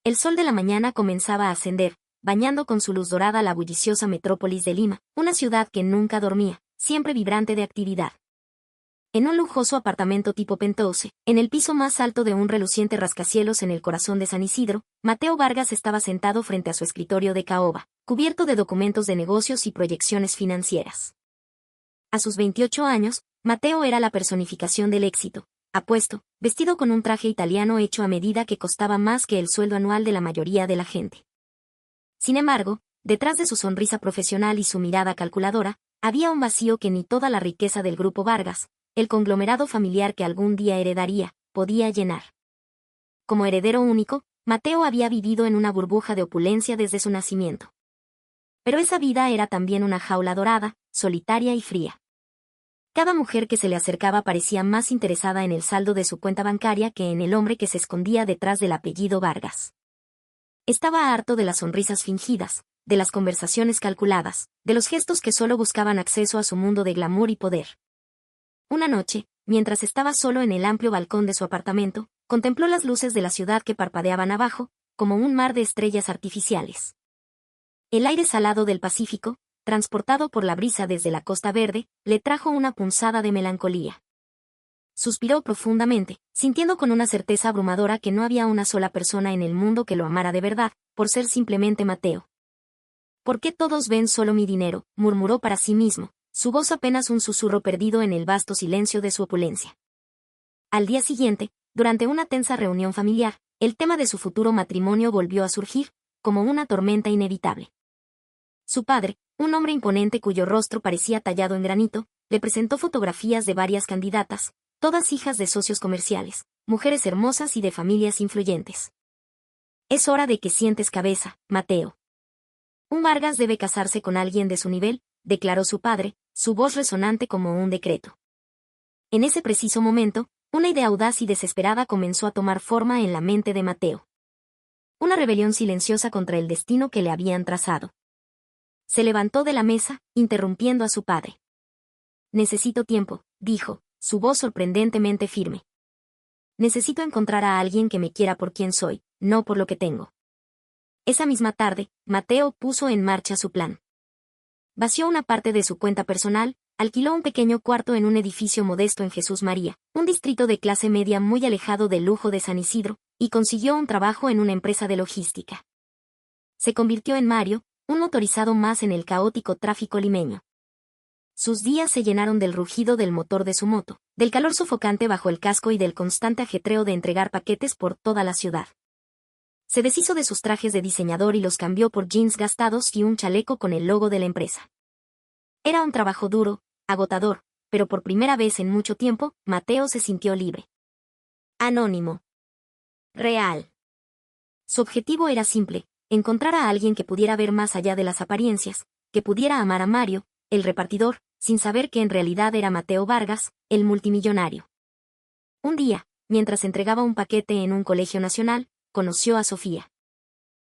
El sol de la mañana comenzaba a ascender, bañando con su luz dorada la bulliciosa metrópolis de Lima, una ciudad que nunca dormía, siempre vibrante de actividad. En un lujoso apartamento tipo penthouse, en el piso más alto de un reluciente rascacielos en el corazón de San Isidro, Mateo Vargas estaba sentado frente a su escritorio de caoba, cubierto de documentos de negocios y proyecciones financieras. A sus 28 años, Mateo era la personificación del éxito, apuesto, vestido con un traje italiano hecho a medida que costaba más que el sueldo anual de la mayoría de la gente. Sin embargo, detrás de su sonrisa profesional y su mirada calculadora, había un vacío que ni toda la riqueza del grupo Vargas, el conglomerado familiar que algún día heredaría, podía llenar. Como heredero único, Mateo había vivido en una burbuja de opulencia desde su nacimiento. Pero esa vida era también una jaula dorada, solitaria y fría. Cada mujer que se le acercaba parecía más interesada en el saldo de su cuenta bancaria que en el hombre que se escondía detrás del apellido Vargas. Estaba harto de las sonrisas fingidas, de las conversaciones calculadas, de los gestos que solo buscaban acceso a su mundo de glamour y poder. Una noche, mientras estaba solo en el amplio balcón de su apartamento, contempló las luces de la ciudad que parpadeaban abajo, como un mar de estrellas artificiales. El aire salado del Pacífico, transportado por la brisa desde la Costa Verde, le trajo una punzada de melancolía. Suspiró profundamente, sintiendo con una certeza abrumadora que no había una sola persona en el mundo que lo amara de verdad, por ser simplemente Mateo. ¿Por qué todos ven solo mi dinero?, murmuró para sí mismo, su voz apenas un susurro perdido en el vasto silencio de su opulencia. Al día siguiente, durante una tensa reunión familiar, el tema de su futuro matrimonio volvió a surgir, como una tormenta inevitable. Su padre, un hombre imponente cuyo rostro parecía tallado en granito, le presentó fotografías de varias candidatas, todas hijas de socios comerciales, mujeres hermosas y de familias influyentes. Es hora de que sientes cabeza, Mateo. Un Vargas debe casarse con alguien de su nivel, declaró su padre, su voz resonante como un decreto. En ese preciso momento, una idea audaz y desesperada comenzó a tomar forma en la mente de Mateo. Una rebelión silenciosa contra el destino que le habían trazado. Se levantó de la mesa, interrumpiendo a su padre. Necesito tiempo, dijo, su voz sorprendentemente firme. Necesito encontrar a alguien que me quiera por quien soy, no por lo que tengo. Esa misma tarde, Mateo puso en marcha su plan. Vació una parte de su cuenta personal, alquiló un pequeño cuarto en un edificio modesto en Jesús María, un distrito de clase media muy alejado del lujo de San Isidro, y consiguió un trabajo en una empresa de logística. Se convirtió en Mario, un motorizado más en el caótico tráfico limeño. Sus días se llenaron del rugido del motor de su moto, del calor sofocante bajo el casco y del constante ajetreo de entregar paquetes por toda la ciudad. Se deshizo de sus trajes de diseñador y los cambió por jeans gastados y un chaleco con el logo de la empresa. Era un trabajo duro, agotador, pero por primera vez en mucho tiempo, Mateo se sintió libre. Anónimo. Real. Su objetivo era simple, encontrar a alguien que pudiera ver más allá de las apariencias, que pudiera amar a Mario, el repartidor, sin saber que en realidad era Mateo Vargas, el multimillonario. Un día, mientras entregaba un paquete en un colegio nacional, conoció a Sofía.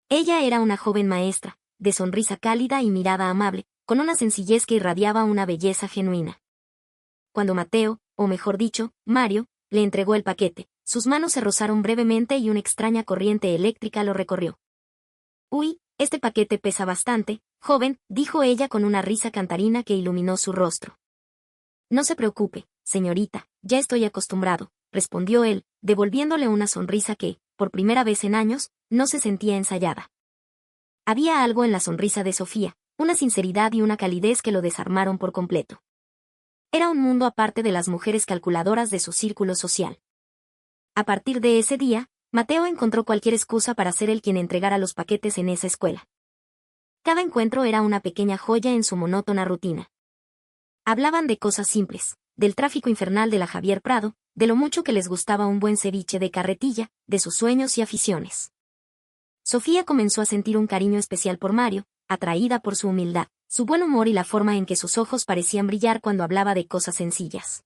Ella era una joven maestra, de sonrisa cálida y mirada amable, con una sencillez que irradiaba una belleza genuina. Cuando Mateo, o mejor dicho, Mario, le entregó el paquete, sus manos se rozaron brevemente y una extraña corriente eléctrica lo recorrió. «Uy, este paquete pesa bastante, joven», dijo ella con una risa cantarina que iluminó su rostro. «No se preocupe, señorita, ya estoy acostumbrado», respondió él, devolviéndole una sonrisa que, por primera vez en años, no se sentía ensayada. Había algo en la sonrisa de Sofía, una sinceridad y una calidez que lo desarmaron por completo. Era un mundo aparte de las mujeres calculadoras de su círculo social. A partir de ese día, Mateo encontró cualquier excusa para ser el quien entregara los paquetes en esa escuela. Cada encuentro era una pequeña joya en su monótona rutina. Hablaban de cosas simples, del tráfico infernal de la Javier Prado, de lo mucho que les gustaba un buen ceviche de carretilla, de sus sueños y aficiones. Sofía comenzó a sentir un cariño especial por Mario, atraída por su humildad, su buen humor y la forma en que sus ojos parecían brillar cuando hablaba de cosas sencillas.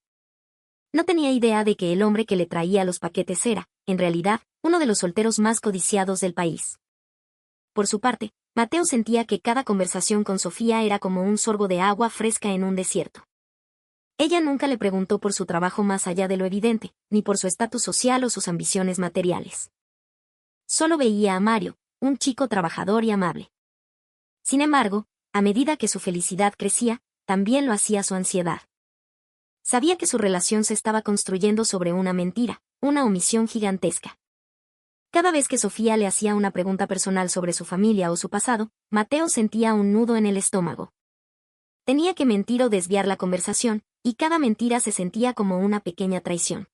No tenía idea de que el hombre que le traía los paquetes era, en realidad, uno de los solteros más codiciados del país. Por su parte, Mateo sentía que cada conversación con Sofía era como un sorbo de agua fresca en un desierto. Ella nunca le preguntó por su trabajo más allá de lo evidente, ni por su estatus social o sus ambiciones materiales. Solo veía a Mario, un chico trabajador y amable. Sin embargo, a medida que su felicidad crecía, también lo hacía su ansiedad. Sabía que su relación se estaba construyendo sobre una mentira, una omisión gigantesca. Cada vez que Sofía le hacía una pregunta personal sobre su familia o su pasado, Mateo sentía un nudo en el estómago. Tenía que mentir o desviar la conversación, y cada mentira se sentía como una pequeña traición.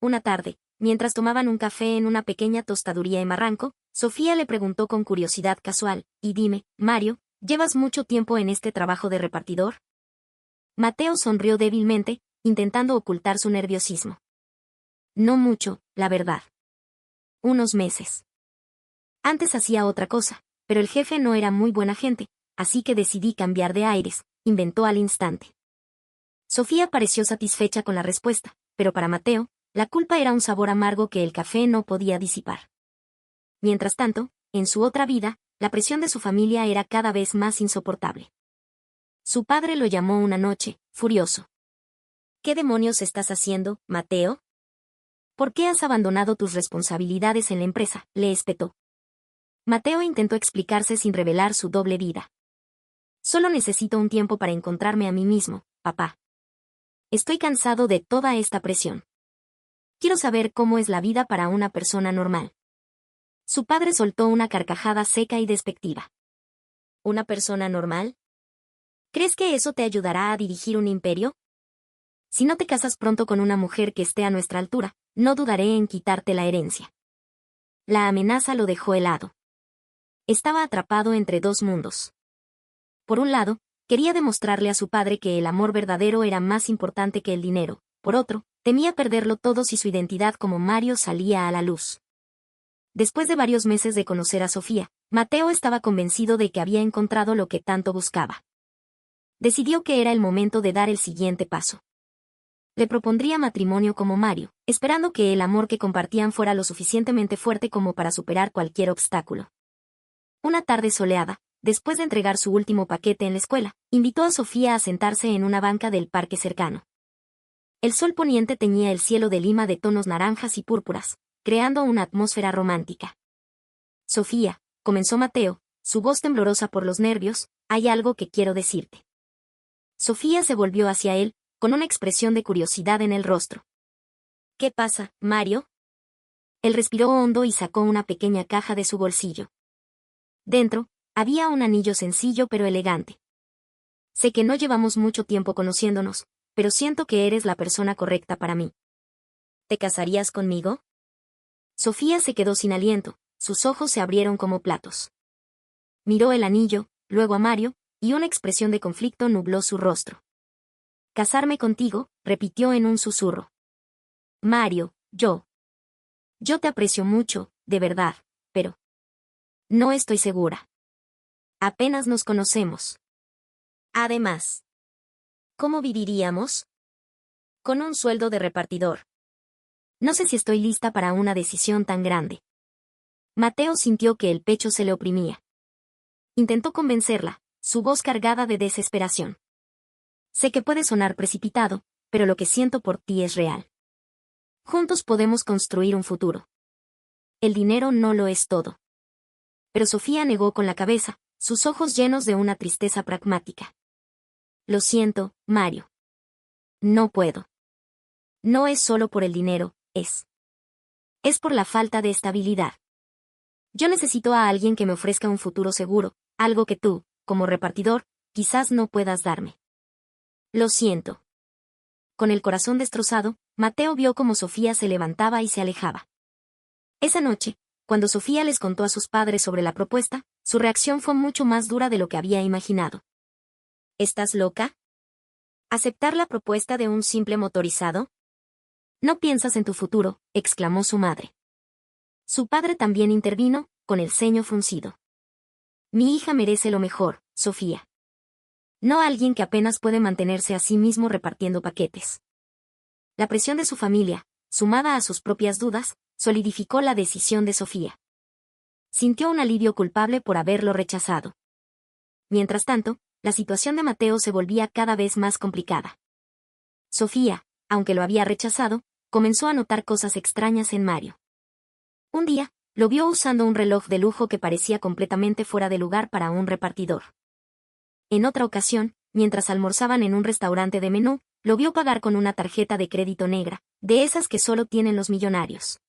Una tarde, mientras tomaban un café en una pequeña tostaduría en Barranco, Sofía le preguntó con curiosidad casual, y dime, Mario, ¿llevas mucho tiempo en este trabajo de repartidor? Mateo sonrió débilmente, intentando ocultar su nerviosismo. No mucho, la verdad. Unos meses. Antes hacía otra cosa, pero el jefe no era muy buena gente, así que decidí cambiar de aires, inventó al instante. Sofía pareció satisfecha con la respuesta, pero para Mateo, la culpa era un sabor amargo que el café no podía disipar. Mientras tanto, en su otra vida, la presión de su familia era cada vez más insoportable. Su padre lo llamó una noche, furioso. ¿Qué demonios estás haciendo, Mateo? ¿Por qué has abandonado tus responsabilidades en la empresa?, le espetó. Mateo intentó explicarse sin revelar su doble vida. Solo necesito un tiempo para encontrarme a mí mismo, papá. Estoy cansado de toda esta presión. Quiero saber cómo es la vida para una persona normal. Su padre soltó una carcajada seca y despectiva. ¿Una persona normal? ¿Crees que eso te ayudará a dirigir un imperio? Si no te casas pronto con una mujer que esté a nuestra altura, no dudaré en quitarte la herencia. La amenaza lo dejó helado. Estaba atrapado entre dos mundos. Por un lado, quería demostrarle a su padre que el amor verdadero era más importante que el dinero. Por otro, temía perderlo todo si su identidad como Mario salía a la luz. Después de varios meses de conocer a Sofía, Mateo estaba convencido de que había encontrado lo que tanto buscaba. Decidió que era el momento de dar el siguiente paso. Le propondría matrimonio como Mario, esperando que el amor que compartían fuera lo suficientemente fuerte como para superar cualquier obstáculo. Una tarde soleada, después de entregar su último paquete en la escuela, invitó a Sofía a sentarse en una banca del parque cercano. El sol poniente teñía el cielo de Lima de tonos naranjas y púrpuras, creando una atmósfera romántica. Sofía, comenzó Mateo, su voz temblorosa por los nervios, hay algo que quiero decirte. Sofía se volvió hacia él, con una expresión de curiosidad en el rostro. ¿Qué pasa, Mario? Él respiró hondo y sacó una pequeña caja de su bolsillo. Dentro, había un anillo sencillo pero elegante. Sé que no llevamos mucho tiempo conociéndonos, pero siento que eres la persona correcta para mí. ¿Te casarías conmigo? Sofía se quedó sin aliento, sus ojos se abrieron como platos. Miró el anillo, luego a Mario, y una expresión de conflicto nubló su rostro. Casarme contigo, repitió en un susurro. Mario, yo te aprecio mucho, de verdad, pero no estoy segura. Apenas nos conocemos. Además, ¿cómo viviríamos? Con un sueldo de repartidor. No sé si estoy lista para una decisión tan grande. Mateo sintió que el pecho se le oprimía. Intentó convencerla, su voz cargada de desesperación. Sé que puede sonar precipitado, pero lo que siento por ti es real. Juntos podemos construir un futuro. El dinero no lo es todo. Pero Sofía negó con la cabeza, sus ojos llenos de una tristeza pragmática. Lo siento, Mario. No puedo. No es solo por el dinero, es por la falta de estabilidad. Yo necesito a alguien que me ofrezca un futuro seguro, algo que tú, como repartidor, quizás no puedas darme. Lo siento. Con el corazón destrozado, Mateo vio cómo Sofía se levantaba y se alejaba. Esa noche, cuando Sofía les contó a sus padres sobre la propuesta, su reacción fue mucho más dura de lo que había imaginado. ¿Estás loca? ¿Aceptar la propuesta de un simple motorizado? No piensas en tu futuro, exclamó su madre. Su padre también intervino, con el ceño fruncido. Mi hija merece lo mejor, Sofía. No alguien que apenas puede mantenerse a sí mismo repartiendo paquetes. La presión de su familia, sumada a sus propias dudas, solidificó la decisión de Sofía. Sintió un alivio culpable por haberlo rechazado. Mientras tanto, la situación de Mateo se volvía cada vez más complicada. Sofía, aunque lo había rechazado, comenzó a notar cosas extrañas en Mario. Un día, lo vio usando un reloj de lujo que parecía completamente fuera de lugar para un repartidor. En otra ocasión, mientras almorzaban en un restaurante de menú, lo vio pagar con una tarjeta de crédito negra, de esas que solo tienen los millonarios.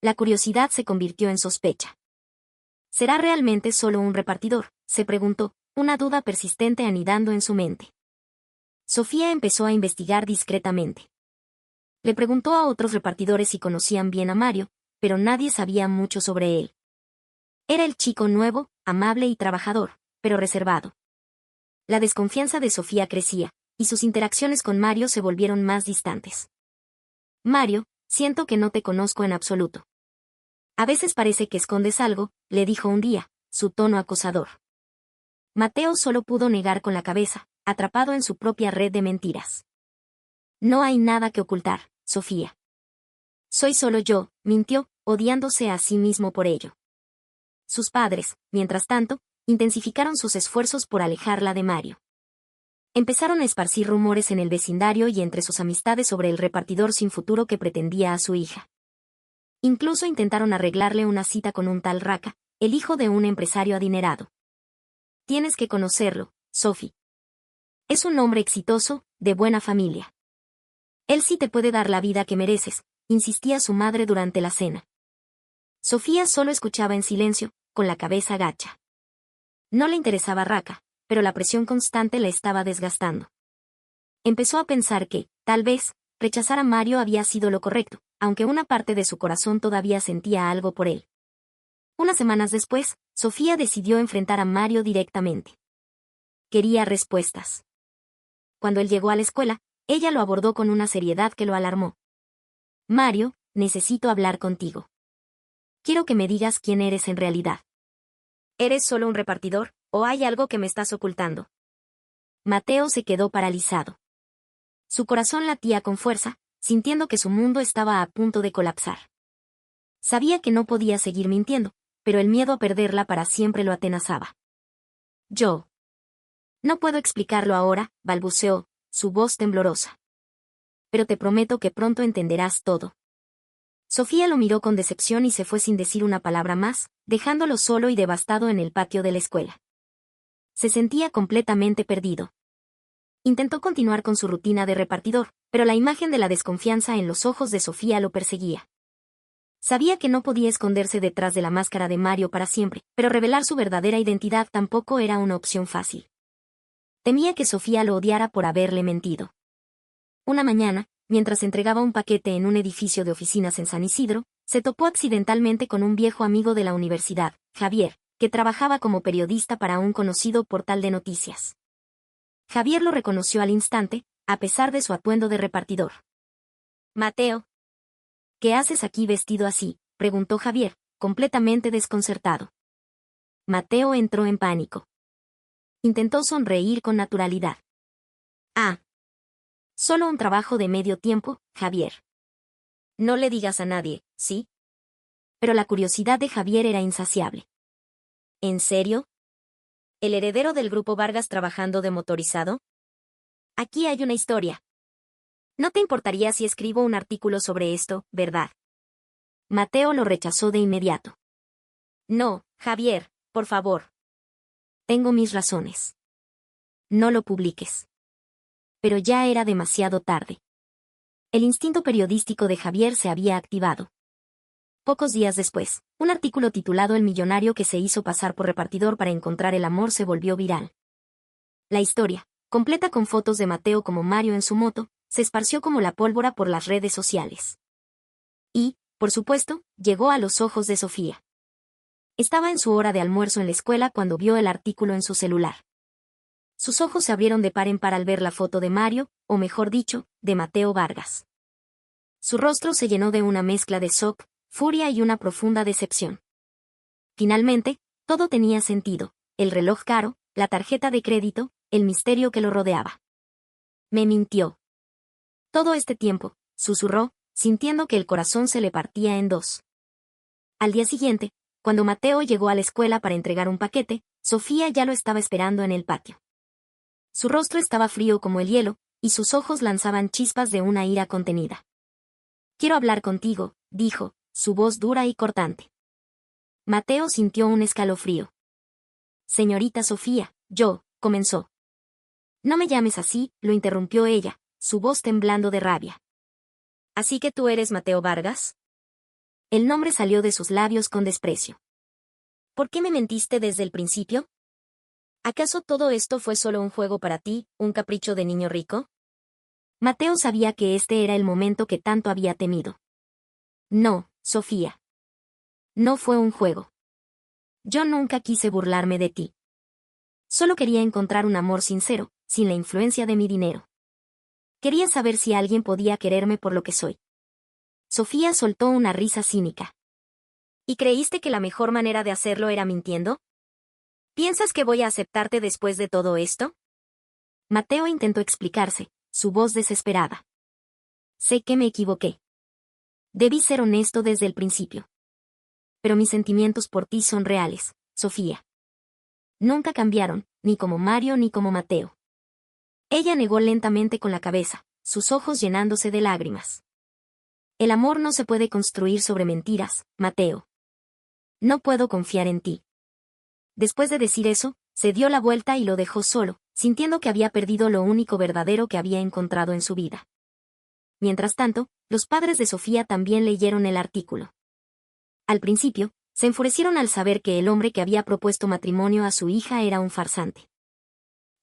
La curiosidad se convirtió en sospecha. ¿Será realmente solo un repartidor?, se preguntó, una duda persistente anidando en su mente. Sofía empezó a investigar discretamente. Le preguntó a otros repartidores si conocían bien a Mario, pero nadie sabía mucho sobre él. Era el chico nuevo, amable y trabajador, pero reservado. La desconfianza de Sofía crecía, y sus interacciones con Mario se volvieron más distantes. Mario, siento que no te conozco en absoluto. A veces parece que escondes algo, le dijo un día, su tono acosador. Mateo solo pudo negar con la cabeza, atrapado en su propia red de mentiras. No hay nada que ocultar, Sofía. Soy solo yo, mintió, odiándose a sí mismo por ello. Sus padres, mientras tanto, intensificaron sus esfuerzos por alejarla de Mario. Empezaron a esparcir rumores en el vecindario y entre sus amistades sobre el repartidor sin futuro que pretendía a su hija. Incluso intentaron arreglarle una cita con un tal Raka, el hijo de un empresario adinerado. Tienes que conocerlo, Sophie. Es un hombre exitoso, de buena familia. Él sí te puede dar la vida que mereces, insistía su madre durante la cena. Sofía solo escuchaba en silencio, con la cabeza gacha. No le interesaba Raka, pero la presión constante la estaba desgastando. Empezó a pensar que, tal vez, rechazar a Mario había sido lo correcto, aunque una parte de su corazón todavía sentía algo por él. Unas semanas después, Sofía decidió enfrentar a Mario directamente. Quería respuestas. Cuando él llegó a la escuela, ella lo abordó con una seriedad que lo alarmó. Mario, necesito hablar contigo. Quiero que me digas quién eres en realidad. ¿Eres solo un repartidor, o hay algo que me estás ocultando? Mateo se quedó paralizado. Su corazón latía con fuerza, sintiendo que su mundo estaba a punto de colapsar. Sabía que no podía seguir mintiendo, pero el miedo a perderla para siempre lo atenazaba. Yo. No puedo explicarlo ahora, balbuceó, su voz temblorosa. Pero te prometo que pronto entenderás todo. Sofía lo miró con decepción y se fue sin decir una palabra más, dejándolo solo y devastado en el patio de la escuela. Se sentía completamente perdido. Intentó continuar con su rutina de repartidor, pero la imagen de la desconfianza en los ojos de Sofía lo perseguía. Sabía que no podía esconderse detrás de la máscara de Mario para siempre, pero revelar su verdadera identidad tampoco era una opción fácil. Temía que Sofía lo odiara por haberle mentido. Una mañana, mientras entregaba un paquete en un edificio de oficinas en San Isidro, se topó accidentalmente con un viejo amigo de la universidad, Javier, que trabajaba como periodista para un conocido portal de noticias. Javier lo reconoció al instante, a pesar de su atuendo de repartidor. Mateo. ¿Qué haces aquí vestido así?, preguntó Javier, completamente desconcertado. Mateo entró en pánico. Intentó sonreír con naturalidad. Ah. Solo un trabajo de medio tiempo, Javier. No le digas a nadie, ¿sí? Pero la curiosidad de Javier era insaciable. ¿En serio? ¿El heredero del grupo Vargas trabajando de motorizado? Aquí hay una historia. No te importaría si escribo un artículo sobre esto, ¿verdad? Mateo lo rechazó de inmediato. No, Javier, por favor. Tengo mis razones. No lo publiques. Pero ya era demasiado tarde. El instinto periodístico de Javier se había activado. Pocos días después, un artículo titulado El millonario que se hizo pasar por repartidor para encontrar el amor se volvió viral. La historia, completa con fotos de Mateo como Mario en su moto, se esparció como la pólvora por las redes sociales. Y, por supuesto, llegó a los ojos de Sofía. Estaba en su hora de almuerzo en la escuela cuando vio el artículo en su celular. Sus ojos se abrieron de par en par al ver la foto de Mario, o mejor dicho, de Mateo Vargas. Su rostro se llenó de una mezcla de shock, furia y una profunda decepción. Finalmente, todo tenía sentido: el reloj caro, la tarjeta de crédito, el misterio que lo rodeaba. Me mintió. Todo este tiempo, susurró, sintiendo que el corazón se le partía en dos. Al día siguiente, cuando Mateo llegó a la escuela para entregar un paquete, Sofía ya lo estaba esperando en el patio. Su rostro estaba frío como el hielo, y sus ojos lanzaban chispas de una ira contenida. Quiero hablar contigo, dijo, su voz dura y cortante. Mateo sintió un escalofrío. Señorita Sofía, comenzó. No me llames así, lo interrumpió ella, su voz temblando de rabia. ¿Así que tú eres Mateo Vargas? El nombre salió de sus labios con desprecio. ¿Por qué me mentiste desde el principio? ¿Acaso todo esto fue solo un juego para ti, un capricho de niño rico? Mateo sabía que este era el momento que tanto había temido. No, Sofía. No fue un juego. Yo nunca quise burlarme de ti. Solo quería encontrar un amor sincero, sin la influencia de mi dinero. Quería saber si alguien podía quererme por lo que soy. Sofía soltó una risa cínica. ¿Y creíste que la mejor manera de hacerlo era mintiendo? ¿Piensas que voy a aceptarte después de todo esto? Mateo intentó explicarse, su voz desesperada. Sé que me equivoqué. Debí ser honesto desde el principio. Pero mis sentimientos por ti son reales, Sofía. Nunca cambiaron, ni como Mario ni como Mateo. Ella negó lentamente con la cabeza, sus ojos llenándose de lágrimas. El amor no se puede construir sobre mentiras, Mateo. No puedo confiar en ti. Después de decir eso, se dio la vuelta y lo dejó solo, sintiendo que había perdido lo único verdadero que había encontrado en su vida. Mientras tanto, los padres de Sofía también leyeron el artículo. Al principio, se enfurecieron al saber que el hombre que había propuesto matrimonio a su hija era un farsante.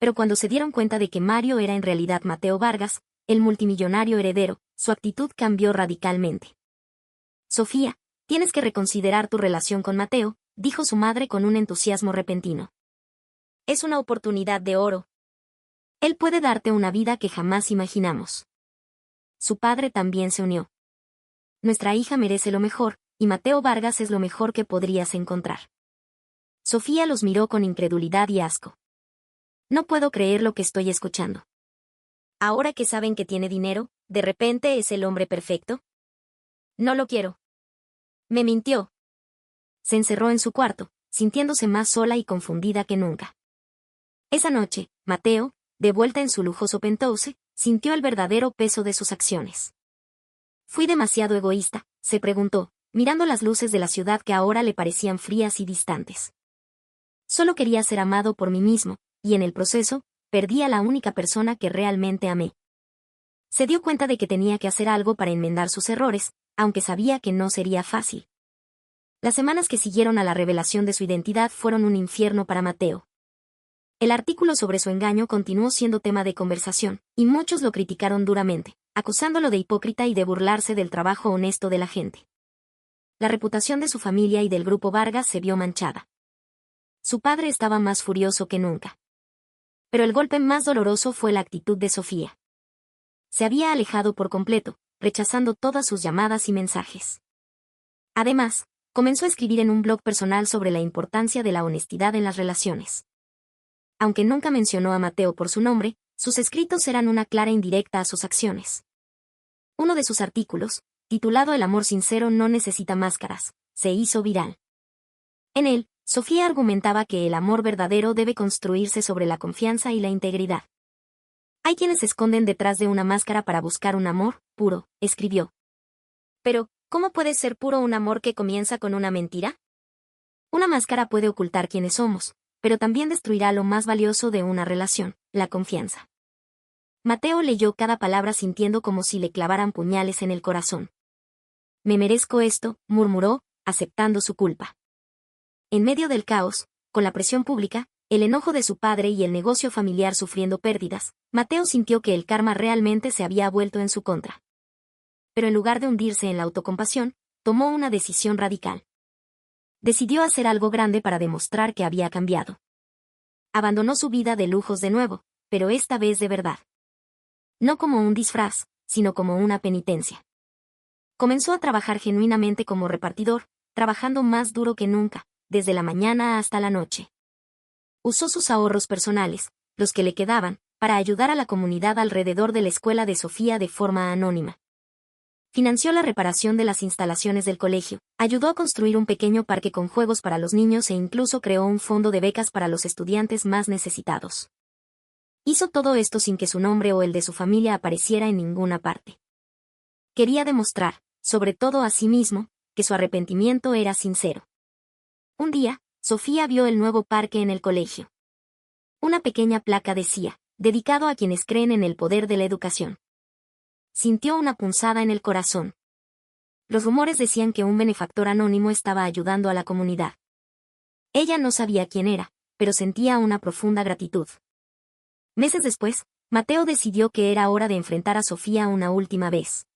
Pero cuando se dieron cuenta de que Mario era en realidad Mateo Vargas, el multimillonario heredero, su actitud cambió radicalmente. Sofía, tienes que reconsiderar tu relación con Mateo, dijo su madre con un entusiasmo repentino. Es una oportunidad de oro. Él puede darte una vida que jamás imaginamos. Su padre también se unió. Nuestra hija merece lo mejor, y Mateo Vargas es lo mejor que podrías encontrar. Sofía los miró con incredulidad y asco. No puedo creer lo que estoy escuchando. Ahora que saben que tiene dinero, ¿de repente es el hombre perfecto? No lo quiero. Me mintió. Se encerró en su cuarto, sintiéndose más sola y confundida que nunca. Esa noche, Mateo, de vuelta en su lujoso penthouse, sintió el verdadero peso de sus acciones. Fui demasiado egoísta, se preguntó, mirando las luces de la ciudad que ahora le parecían frías y distantes. Solo quería ser amado por mí mismo, y en el proceso, perdí a la única persona que realmente amé. Se dio cuenta de que tenía que hacer algo para enmendar sus errores, aunque sabía que no sería fácil. Las semanas que siguieron a la revelación de su identidad fueron un infierno para Mateo. El artículo sobre su engaño continuó siendo tema de conversación, y muchos lo criticaron duramente, acusándolo de hipócrita y de burlarse del trabajo honesto de la gente. La reputación de su familia y del grupo Vargas se vio manchada. Su padre estaba más furioso que nunca. Pero el golpe más doloroso fue la actitud de Sofía. Se había alejado por completo, rechazando todas sus llamadas y mensajes. Además, comenzó a escribir en un blog personal sobre la importancia de la honestidad en las relaciones. Aunque nunca mencionó a Mateo por su nombre, sus escritos eran una clara indirecta a sus acciones. Uno de sus artículos, titulado El amor sincero no necesita máscaras, se hizo viral. En él, Sofía argumentaba que el amor verdadero debe construirse sobre la confianza y la integridad. Hay quienes se esconden detrás de una máscara para buscar un amor puro, escribió. Pero, ¿cómo puede ser puro un amor que comienza con una mentira? Una máscara puede ocultar quiénes somos, pero también destruirá lo más valioso de una relación, la confianza. Mateo leyó cada palabra sintiendo como si le clavaran puñales en el corazón. Me merezco esto, murmuró, aceptando su culpa. En medio del caos, con la presión pública, el enojo de su padre y el negocio familiar sufriendo pérdidas, Mateo sintió que el karma realmente se había vuelto en su contra. Pero en lugar de hundirse en la autocompasión, tomó una decisión radical. Decidió hacer algo grande para demostrar que había cambiado. Abandonó su vida de lujos de nuevo, pero esta vez de verdad. No como un disfraz, sino como una penitencia. Comenzó a trabajar genuinamente como repartidor, trabajando más duro que nunca, desde la mañana hasta la noche. Usó sus ahorros personales, los que le quedaban, para ayudar a la comunidad alrededor de la escuela de Sofía de forma anónima. Financió la reparación de las instalaciones del colegio, ayudó a construir un pequeño parque con juegos para los niños e incluso creó un fondo de becas para los estudiantes más necesitados. Hizo todo esto sin que su nombre o el de su familia apareciera en ninguna parte. Quería demostrar, sobre todo a sí mismo, que su arrepentimiento era sincero. Un día, Sofía vio el nuevo parque en el colegio. Una pequeña placa decía, dedicado a quienes creen en el poder de la educación. Sintió una punzada en el corazón. Los rumores decían que un benefactor anónimo estaba ayudando a la comunidad. Ella no sabía quién era, pero sentía una profunda gratitud. Meses después, Mateo decidió que era hora de enfrentar a Sofía una última vez.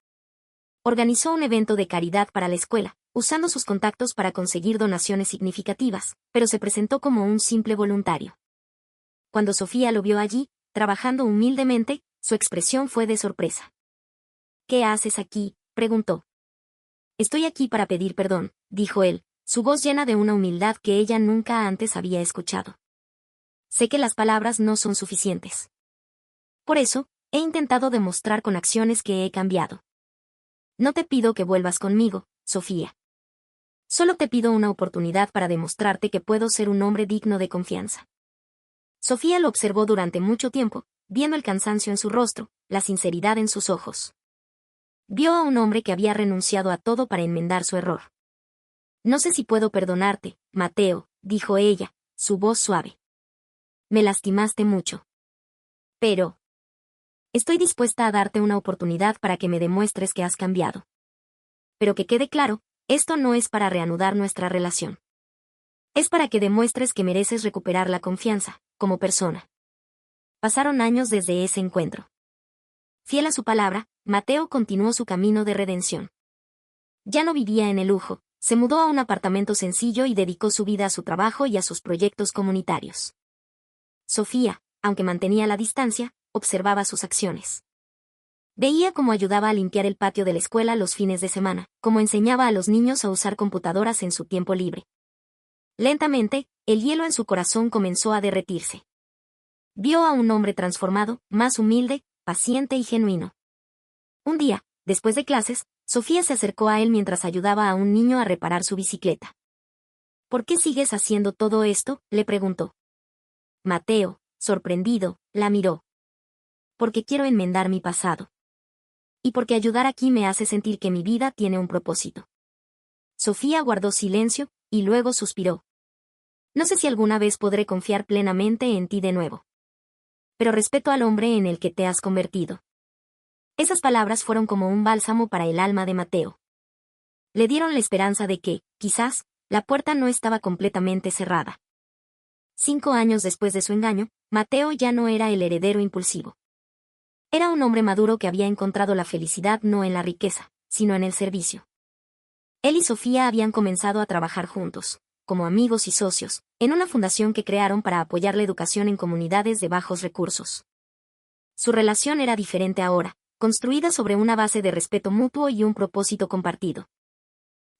Organizó un evento de caridad para la escuela, usando sus contactos para conseguir donaciones significativas, pero se presentó como un simple voluntario. Cuando Sofía lo vio allí, trabajando humildemente, su expresión fue de sorpresa. «¿Qué haces aquí?», preguntó. «Estoy aquí para pedir perdón», dijo él, su voz llena de una humildad que ella nunca antes había escuchado. «Sé que las palabras no son suficientes. Por eso, he intentado demostrar con acciones que he cambiado. No te pido que vuelvas conmigo, Sofía. Solo te pido una oportunidad para demostrarte que puedo ser un hombre digno de confianza». Sofía lo observó durante mucho tiempo, viendo el cansancio en su rostro, la sinceridad en sus ojos. Vio a un hombre que había renunciado a todo para enmendar su error. «No sé si puedo perdonarte, Mateo», dijo ella, su voz suave. «Me lastimaste mucho. Pero estoy dispuesta a darte una oportunidad para que me demuestres que has cambiado. Pero que quede claro, esto no es para reanudar nuestra relación. Es para que demuestres que mereces recuperar la confianza, como persona». Pasaron años desde ese encuentro. Fiel a su palabra, Mateo continuó su camino de redención. Ya no vivía en el lujo, se mudó a un apartamento sencillo y dedicó su vida a su trabajo y a sus proyectos comunitarios. Sofía, aunque mantenía la distancia, observaba sus acciones. Veía cómo ayudaba a limpiar el patio de la escuela los fines de semana, cómo enseñaba a los niños a usar computadoras en su tiempo libre. Lentamente, el hielo en su corazón comenzó a derretirse. Vio a un hombre transformado, más humilde, paciente y genuino. Un día, después de clases, Sofía se acercó a él mientras ayudaba a un niño a reparar su bicicleta. «¿Por qué sigues haciendo todo esto?», le preguntó. Mateo, sorprendido, la miró. «Porque quiero enmendar mi pasado. Y porque ayudar aquí me hace sentir que mi vida tiene un propósito». Sofía guardó silencio, y luego suspiró. «No sé si alguna vez podré confiar plenamente en ti de nuevo. Pero respeto al hombre en el que te has convertido». Esas palabras fueron como un bálsamo para el alma de Mateo. Le dieron la esperanza de que, quizás, la puerta no estaba completamente cerrada. 5 años después de su engaño, Mateo ya no era el heredero impulsivo. Era un hombre maduro que había encontrado la felicidad no en la riqueza, sino en el servicio. Él y Sofía habían comenzado a trabajar juntos, como amigos y socios, en una fundación que crearon para apoyar la educación en comunidades de bajos recursos. Su relación era diferente ahora, construida sobre una base de respeto mutuo y un propósito compartido.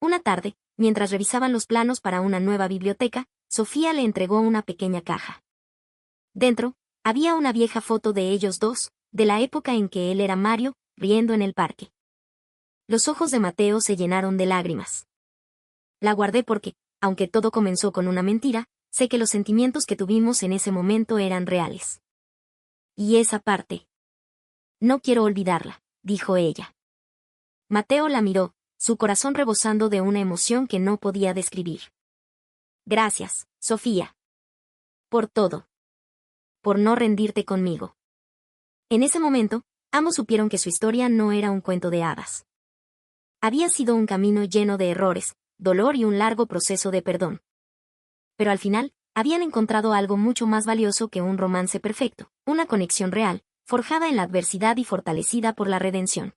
Una tarde, mientras revisaban los planos para una nueva biblioteca, Sofía le entregó una pequeña caja. Dentro, había una vieja foto de ellos dos, de la época en que él era Mario, riendo en el parque. Los ojos de Mateo se llenaron de lágrimas. «La guardé porque, aunque todo comenzó con una mentira, sé que los sentimientos que tuvimos en ese momento eran reales. Y esa parte, no quiero olvidarla», dijo ella. Mateo la miró, su corazón rebosando de una emoción que no podía describir. «Gracias, Sofía. Por todo. Por no rendirte conmigo». En ese momento, ambos supieron que su historia no era un cuento de hadas. Había sido un camino lleno de errores, dolor y un largo proceso de perdón. Pero al final, habían encontrado algo mucho más valioso que un romance perfecto, una conexión real, forjada en la adversidad y fortalecida por la redención.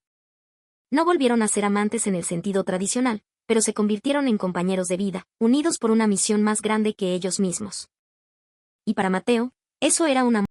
No volvieron a ser amantes en el sentido tradicional, pero se convirtieron en compañeros de vida, unidos por una misión más grande que ellos mismos. Y para Mateo, eso era una